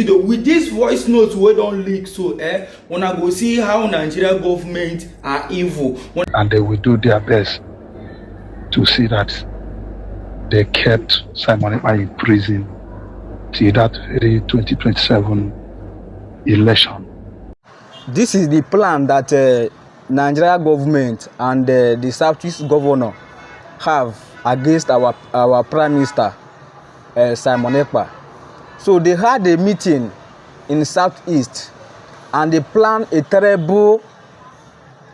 video with this voice note we don't leak, so when I go see how Nigeria government are evil, and they will do their best to see that they kept Simon Ekpa in prison till that very 2027 election. This is the plan that Nigeria government and the Southeast governor have against our Prime Minister Simon Ekpa. So they had a meeting in Southeast and they planned a terrible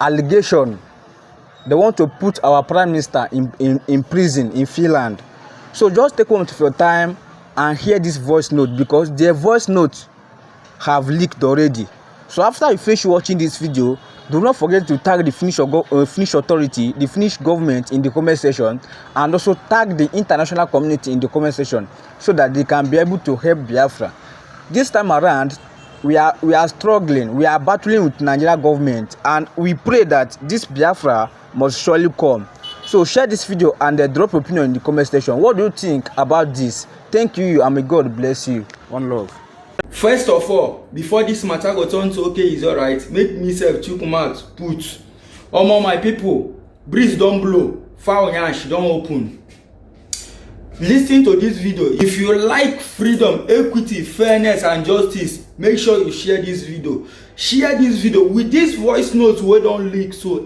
allegation. They want to put our Prime Minister in prison in Finland. So just take one of your time and hear this voice note, because their voice notes have leaked already. So after you finish watching this video, do not forget to tag the Finnish authority, the Finnish government in the comment section, and also tag the international community in the comment section so that they can be able to help Biafra. This time around, we are struggling, we are battling with Nigeria government, and we pray that this Biafra must surely come. So share this video and drop your opinion in the comment section. What do you think about this? Thank you and may God bless you. One love. First of all, before this matter got on to okay, is alright, make me self check mouth put. My people, breeze don't blow, foul yansh don't open. Listen to this video. If you like freedom, equity, fairness and justice, make sure you share this video. Share this video with this voice note we don't leak, so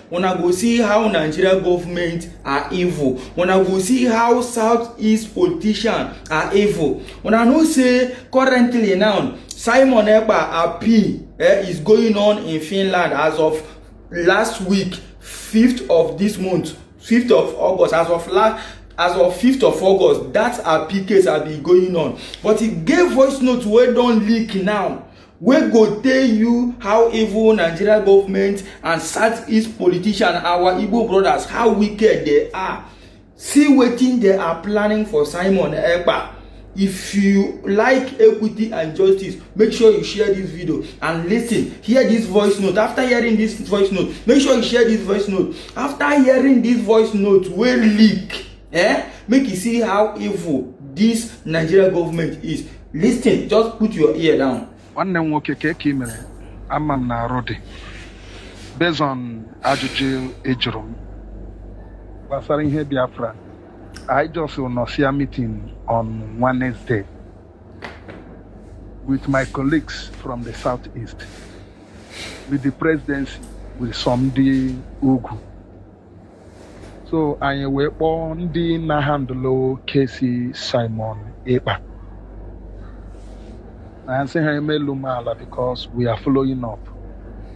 when I go see how Nigeria government are evil, when I go see how Southeast politicians are evil, when I know say currently now Simon Ekpa appeal is going on in Finland as of last week, 5th of this month, 5th of August, as of 5th of August, that appeal case has been going on. But he gave voice notes we don't leak now. We go tell you how evil Nigeria government and Southeast politicians, our Igbo brothers, how wicked they are. See wetin they are planning for Simon Ekpa. If you like equity and justice, make sure you share this video and listen. Hear this voice note. After hearing this voice note, make sure you share this voice note. After hearing this voice note, we leak. Make you see how evil this Nigeria government is. Listen, just put your ear down. One name woke mere amam na rodi based on ajụjụ ejurum gbasara ihe Biafra. I just will see a meeting on Wednesday with my colleagues from the Southeast, with the presidency, with Somdi Ugu. So I will on the handle Casey Simon Ekpa. I say Lumala because we are following up.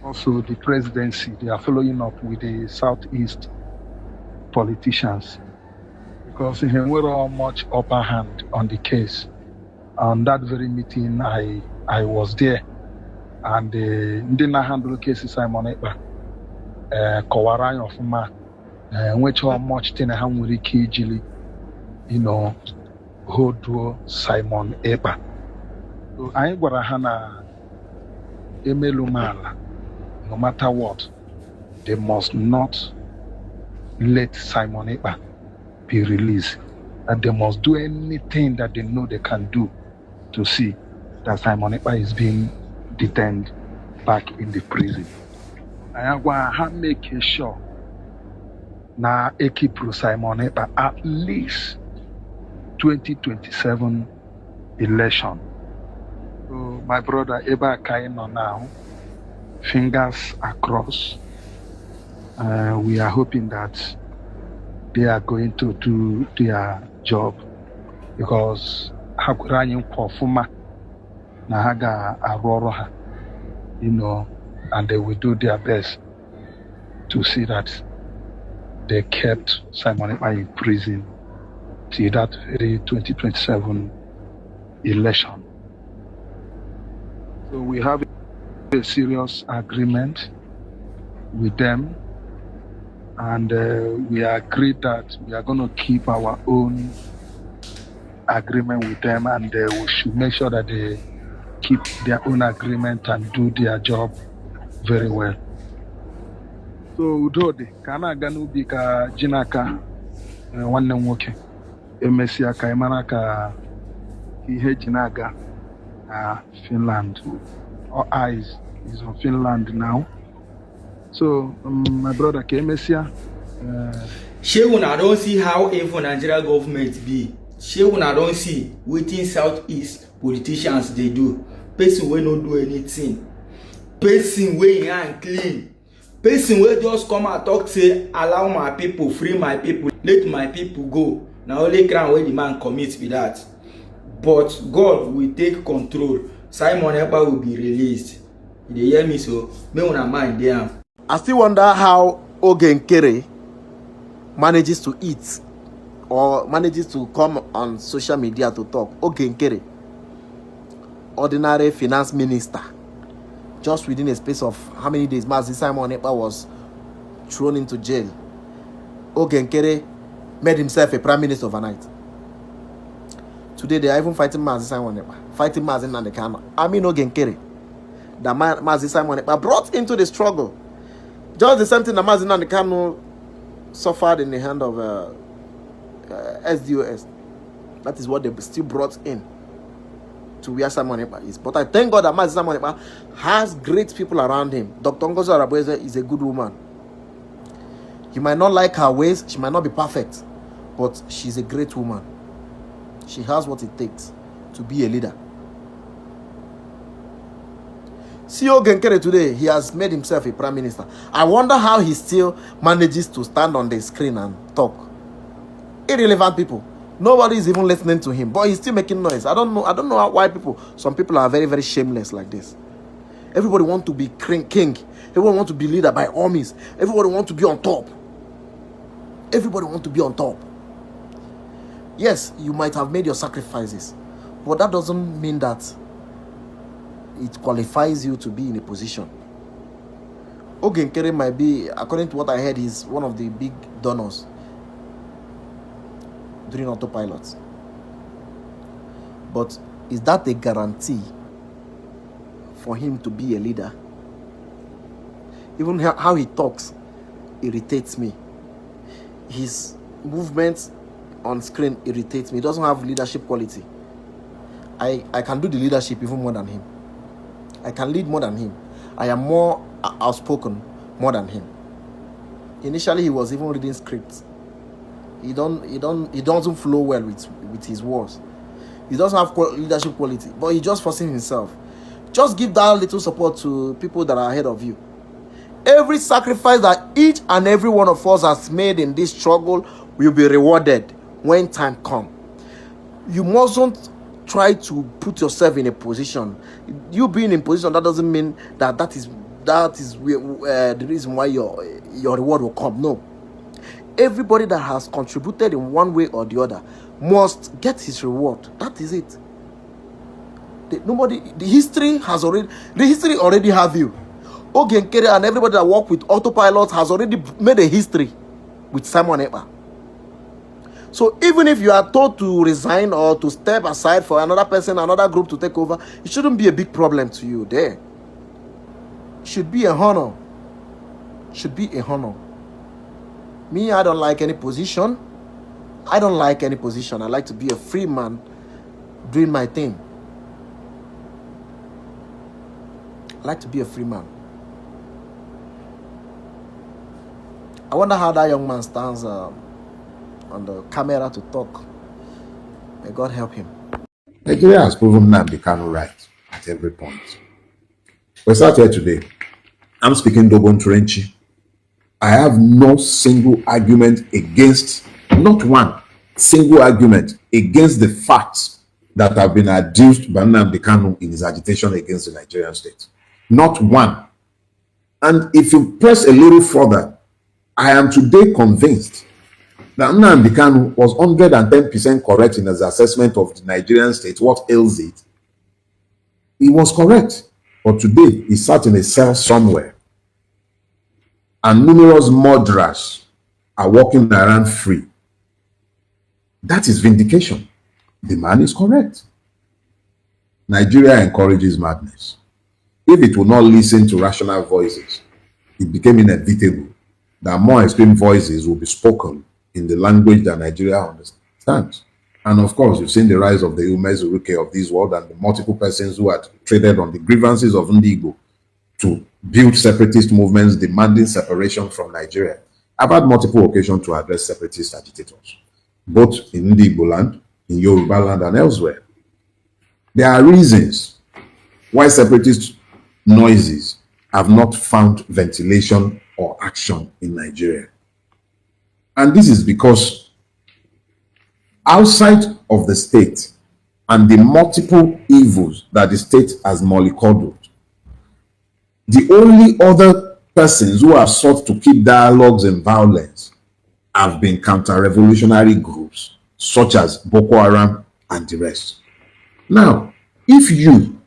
Also, the presidency, they are following up with the Southeast politicians because we're all much upper hand on the case. On that very meeting, I was there, and the handle case Simon Ekpa, Kawaran of Ma, which are much thing I have with KGL, Hodo Simon Ekpa. So I ain't gonna hana Emelumala, no matter what, they must not let Simon Ekpa be released. And they must do anything that they know they can do to see that Simon Ekpa is being detained back in the prison. I am gonna make sure na Ekipro Simon Ekpa at least 2027 election. So my brother Eba Kaino now, fingers across. We are hoping that they are going to do their job because Hakurani Pofuma Nahaga Aurora, and they will do their best to see that they kept Simon Ekpa in prison till that very 2027 election. So we have a serious agreement with them, and we agreed that we are going to keep our own agreement with them, and we should make sure that they keep their own agreement and do their job very well. So Udode, kana ganu bika jinaka wannan woke. Emesia ka imana ka ihe jinaga Finland. Our eyes is on Finland now. So, my brother Kemesia, shey una don see how evil Nigeria government be. Shey una don see wetin southeast politicians dey do. Person wey no do anything, person wey im hand clean, person wey just come out talk say allow my people, free my people, let my people go. Na only crime wey the man commit be that. But God will take control. Simon Ekpa will be released. You dey hear me? So make una mind dey am. I still wonder how Ogenkere manages to eat or manages to come on social media to talk. Ogenkere, ordinary finance minister, just within a space of how many days Mazi Simon Ekpa was thrown into jail. Ogenkere made himself a prime minister overnight. Today they are even fighting Mazi Simon Ekpa, fighting Mazi Nandekano. I mean Ogenkere, that Mazi Simon Ekpa brought into the struggle. Just the same thing that Mazi Nandekano suffered in the hand of SDOS. That is what they still brought in to where Simon Ekpa is. But I thank God that Mazi Simon Ekpa has great people around him. Dr. Ngozi Arabweze is a good woman. You might not like her ways, she might not be perfect, but she's a great woman. She has what it takes to be a leader. See Ogenkere today, he has made himself a prime minister. I wonder how he still manages to stand on the screen and talk. Irrelevant people. Nobody is even listening to him, but he's still making noise. I don't know why some people are very, very shameless like this. Everybody wants to be king. Everyone wants to be leader by all means. Everybody wants to be on top. Everybody wants to be on top. Yes, you might have made your sacrifices, but that doesn't mean that it qualifies you to be in a position. Ogenkere might be, according to what I heard, he's one of the big donors during autopilot. But is that a guarantee for him to be a leader? Even how he talks irritates me. His movements on screen irritates me. He doesn't have leadership quality. I can do the leadership even more than him. I can lead more than him. I am more outspoken more than him. Initially, he was even reading scripts. He doesn't flow well with his words. He doesn't have leadership quality, but he just forcing himself. Just give that little support to people that are ahead of you. Every sacrifice that each and every one of us has made in this struggle will be rewarded when time comes. You mustn't try to put yourself in a position. You being in position, that doesn't mean that is the reason why your reward will come. No. Everybody that has contributed in one way or the other must get his reward. That is it. The history already have you. Ogenkere and everybody that work with autopilot has already made a history with Simon Ekpa. So even if you are told to resign or to step aside for another person, another group to take over, it shouldn't be a big problem to you there. It should be a honor. Should be a honor. Me, I don't like any position. I like to be a free man doing my thing. I like to be a free man. I wonder how that young man stands on the camera to talk. May God help him. Nigeria has proven Nnamdi Kanu right at every point. We start here today. I'm speaking Dogon Trenchi. I have no single argument against, not one single argument against the facts that have been adduced by Nnamdi Kanu in his agitation against the Nigerian state. Not one. And if you press a little further, I am today convinced that Nnamdi Kanu was 110% correct in his assessment of the Nigerian state, what ails it. He was correct. But today, he sat in a cell somewhere. And numerous murderers are walking around free. That is vindication. The man is correct. Nigeria encourages madness. If it will not listen to rational voices, it became inevitable that more extreme voices will be spoken in the language that Nigeria understands. And of course, you've seen the rise of the Umezuruke of this world and the multiple persons who had traded on the grievances of Ndigo to build separatist movements demanding separation from Nigeria. I've had multiple occasions to address separatist agitators, both in Ndigo land, in Yoruba land, and elsewhere. There are reasons why separatist noises have not found ventilation or action in Nigeria. And this is because outside of the state and the multiple evils that the state has mollycoddled, the only other persons who have sought to keep dialogues and violence have been counter-revolutionary groups such as Boko Haram and the rest. Now, if you,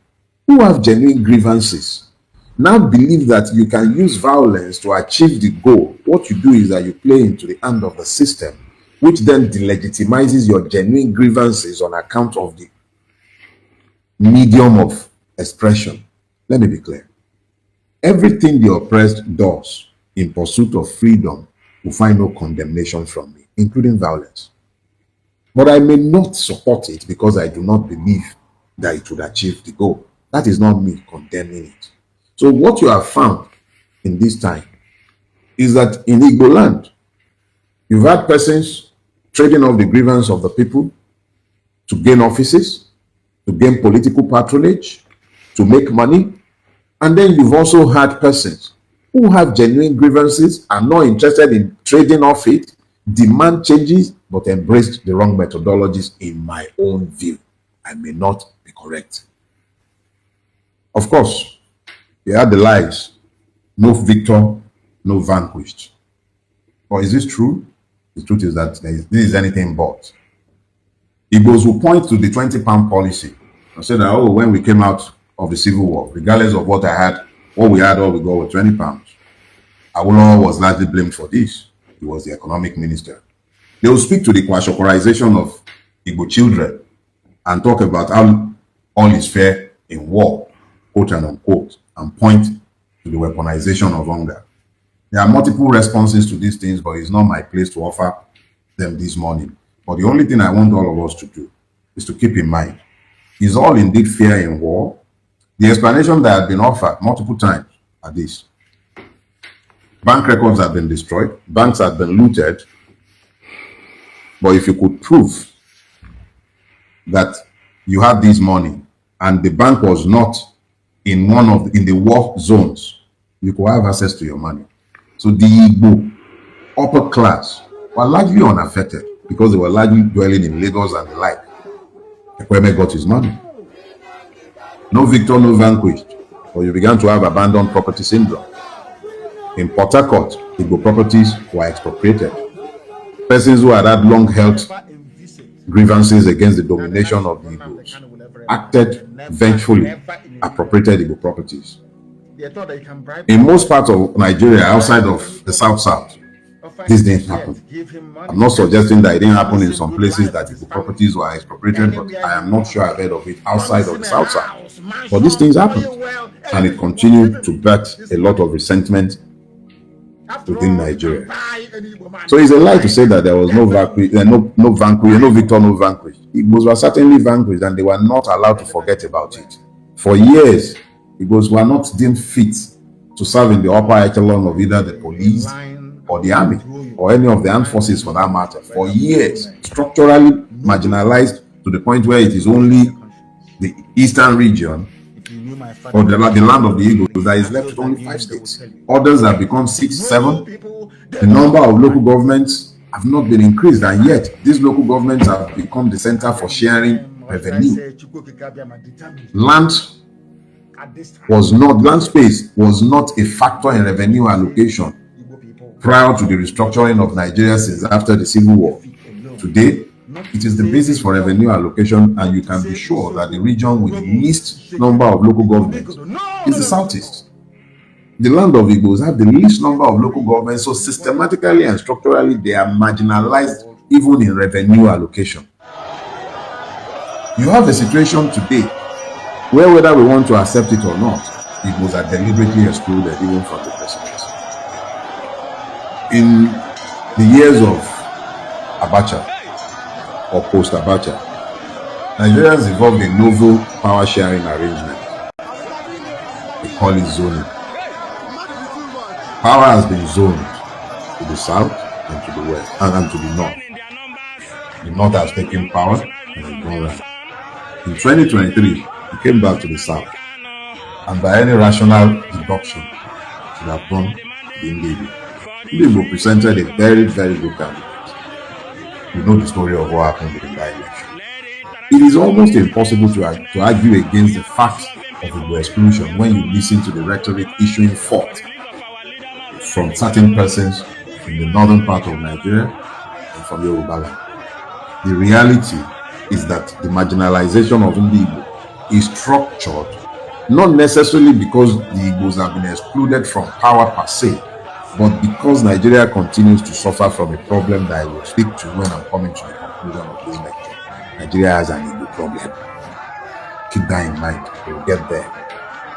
who have genuine grievances, now believe that you can use violence to achieve the goal, what you do is that you play into the hand of the system, which then delegitimizes your genuine grievances on account of the medium of expression. Let me be clear. Everything the oppressed does in pursuit of freedom will find no condemnation from me, including violence. But I may not support it because I do not believe that it would achieve the goal. That is not me condemning it. So what you have found in this time is that in Igbo land, you've had persons trading off the grievance of the people to gain offices, to gain political patronage, to make money. And then you've also had persons who have genuine grievances, are not interested in trading off it, demand changes, but embraced the wrong methodologies in my own view. I may not be correct. Of course, you had the lies. No victor, no vanquished. Or is this true? The truth is that this is anything but. Igbos will point to the 20-pound policy and say that, oh, when we came out of the Civil War, regardless of what I had, what we had, all we got were 20 pounds. Awolowo was largely blamed for this. He was the economic minister. They will speak to the kwashokorization of Igbo children and talk about how all is fair in war, quote and unquote, and point to the weaponization of hunger. There are multiple responses to these things, but it's not my place to offer them this morning. But the only thing I want all of us to do is to keep in mind, is all indeed fair in war? The explanation that had been offered multiple times are this. Bank records have been destroyed, banks have been looted, but if you could prove that you had this money and the bank was not in in the war zones, you could have access to your money. So the Igbo upper class were largely unaffected because they were largely dwelling in Lagos and the like. Ekweme got his money. No victor, no vanquished. But you began to have abandoned property syndrome. In Port Harcourt, Igbo properties were expropriated. Persons who had long-held grievances against the domination of the Igbos acted vengefully, appropriated Igbo properties. In most parts of Nigeria, outside of the South, this didn't happen. I'm not suggesting that it didn't happen in some places that Igbo properties were expropriated, but I am not sure I've heard of it outside of the South. But these things happened, and it continued to birth a lot of resentment within Nigeria. So it's a lie to say that there was no vanquish, no victor, no vanquished. Igbos were certainly vanquished, and they were not allowed to forget about it. For years, Igbos were not deemed fit to serve in the upper echelon of either the police or the army, or any of the armed forces for that matter. For years, structurally marginalized to the point where it is only the eastern region or the land of the Eagles that is left with only 5 states. Others have become 6, 7. The number of local governments have not been increased, and yet these local governments have become the center for sharing revenue. Land space was not a factor in revenue allocation prior to the restructuring of Nigeria since after the Civil War. Today, it is the basis for revenue allocation, and you can be sure that the region with the least number of local governments is the Southeast. The land of Igbos have the least number of local governments, so systematically and structurally they are marginalized even in revenue allocation. You have a situation today where, whether we want to accept it or not, Igbos are deliberately excluded even from the presidency. In the years of Abacha, or post-Abacha, Nigerians evolved a novel power-sharing arrangement. They call it zoning. Power has been zoned to the south and to the west, and to the north. The north has taken power and has gone right. In 2023, it came back to the south, and by any rational deduction, should have gone to the Igbo. Igbo presented a very, very good candidate. You know the story of what happened in that election. It is almost impossible to argue against the fact of Igbo exclusion when you listen to the rhetoric issuing forth from certain persons in the northern part of Nigeria and from Yoruba land. The reality is that the marginalization of the Igbo is structured not necessarily because the Igbos have been excluded from power per se, but because Nigeria continues to suffer from a problem that I will speak to when I'm coming to the conclusion of this lecture. Nigeria has an Igbo problem. Keep that in mind. We'll get there.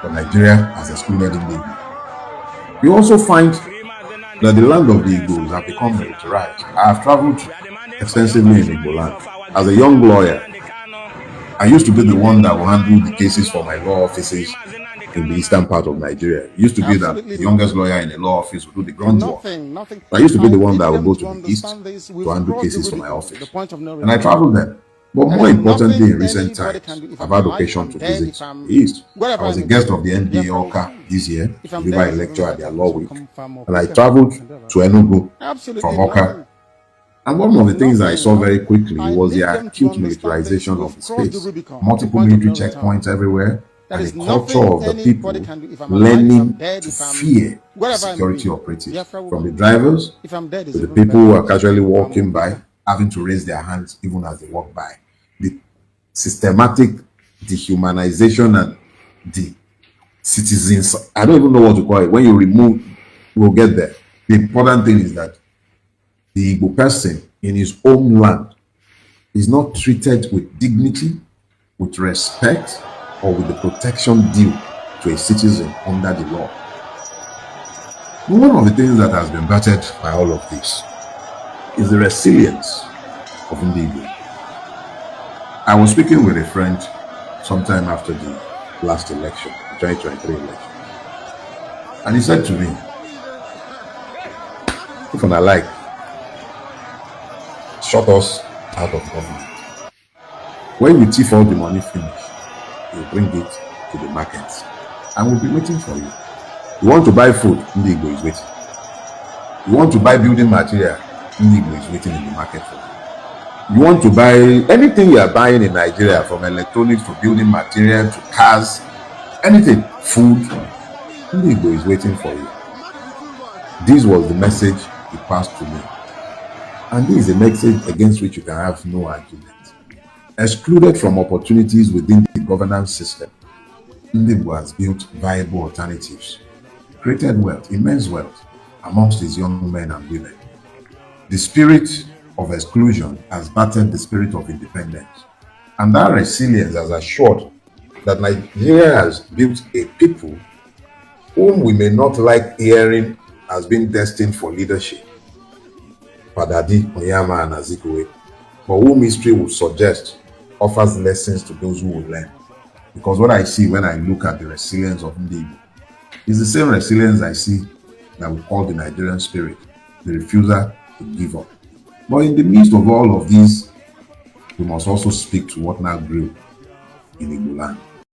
But Nigeria has excluded the Igbo. We also find that the land of the Igbos have become militarized. I have traveled extensively in Igbo land. As a young lawyer, I used to be the one that will handle the cases for my law offices in the eastern part of Nigeria. It used to be that the youngest lawyer in a law office would do the grunt work. I used to be the one that would go to the east to handle cases for my office. And I traveled there. But more importantly, in recent times, I've had occasion to visit the east. I was a guest of the NBA Oka this year, deliver a lecture at their law week. And I traveled to Enugu from Oka. And one of the things I saw very quickly was the acute militarization of the space. Multiple military checkpoints everywhere, and a culture of the people learning to fear security operatives. From the drivers to the people who are casually walking by, having to raise their hands even as they walk by. The systematic dehumanization and the citizens, I don't even know what to call it. When you remove, we'll get there. The important thing is that the Igbo person in his own land is not treated with dignity, with respect, or with the protection due to a citizen under the law. One of the things that has been battered by all of this is the resilience of the Igbo. I was speaking with a friend sometime after the last election, the 2023 election, and he said to me, if I like, shut us out of government. When you thief all the money finish, you bring it to the markets and we'll be waiting for you. You want to buy food, Ndi Igbo is waiting. You want to buy building material, Ndi Igbo is waiting in the market for you. You want to buy anything you are buying in Nigeria, from electronics to building material to cars, anything, food, Ndi Igbo is waiting for you. This was the message he passed to me. And this is a message against which you can have no argument. Excluded from opportunities within the governance system, Ndi Igbo has built viable alternatives, created wealth, immense wealth, amongst his young men and women. The spirit of exclusion has battered the spirit of independence. And that resilience has assured that Nigeria has built a people whom we may not like hearing as being destined for leadership. Padadi, Onyama, and Azikwe, but whom history would suggest offers lessons to those who will learn. Because what I see when I look at the resilience of Ndi Igbo is the same resilience I see that we call the Nigerian spirit, the refusal to give up. But in the midst of all of these, we must also speak to what now grew in Igbo land.